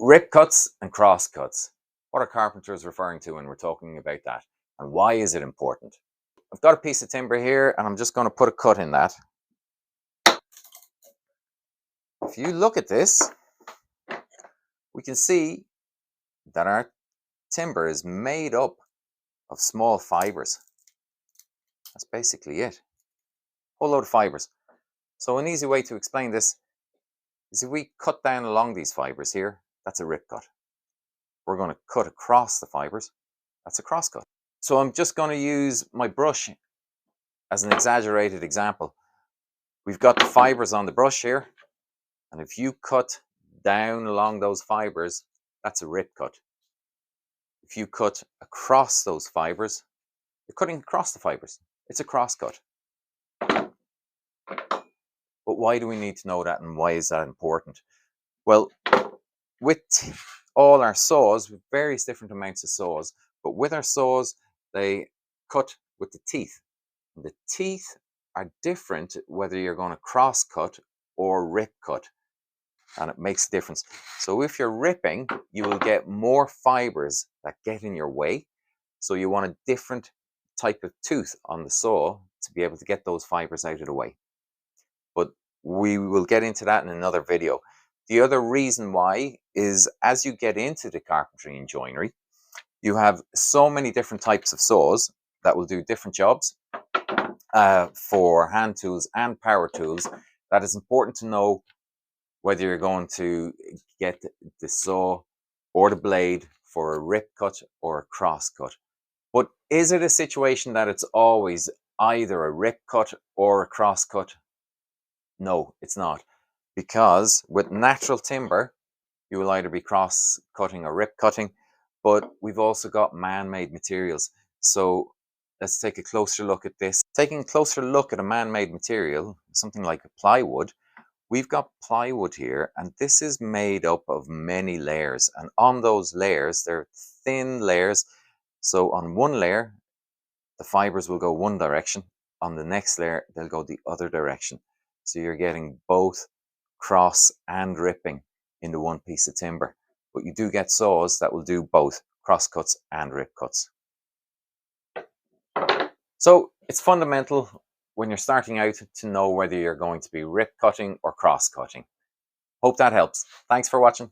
Rip cuts and cross cuts. What are carpenters referring to when we're talking about that? And why is it important? I've got a piece of timber here and I'm just going to put a cut in that. If you look at this, we can see that our timber is made up of small fibers. That's basically it. A whole load of fibers. So an easy way to explain this is if we cut down along these fibers here, that's a rip cut. We're going to cut across the fibers, that's a cross cut. So I'm just going to use my brush as an exaggerated example. We've got the fibers on the brush here, and if you cut down along those fibers, that's a rip cut. If you cut across those fibers, you're cutting across the fibers. It's a cross cut. But why do we need to know that, and why is that important? Well, with all our saws, with various different amounts of saws, but with our saws, they cut with the teeth. The teeth are different whether you're going to cross cut or rip cut, and it makes a difference. So if you're ripping, you will get more fibers that get in your way. So you want a different type of tooth on the saw to be able to get those fibers out of the way. But we will get into that in another video. The other reason why is as you get into the carpentry and joinery, you have so many different types of saws that will do different jobs for hand tools and power tools, that it's important to know whether you're going to get the saw or the blade for a rip cut or a cross cut. But is it a situation that it's always either a rip cut or a cross cut? No, it's not. Because with natural timber, you will either be cross cutting or rip cutting, but we've also got man-made materials. So let's take a closer look at this. Taking a closer look at a man-made material, something like a plywood, we've got plywood here, and this is made up of many layers. And on those layers, they're thin layers. So on one layer, the fibers will go one direction. On the next layer, they'll go the other direction. So you're getting both cross and ripping into one piece of timber. But you do get saws that will do both cross cuts and rip cuts. So it's fundamental when you're starting out to know whether you're going to be rip cutting or cross cutting. Hope that helps. Thanks for watching.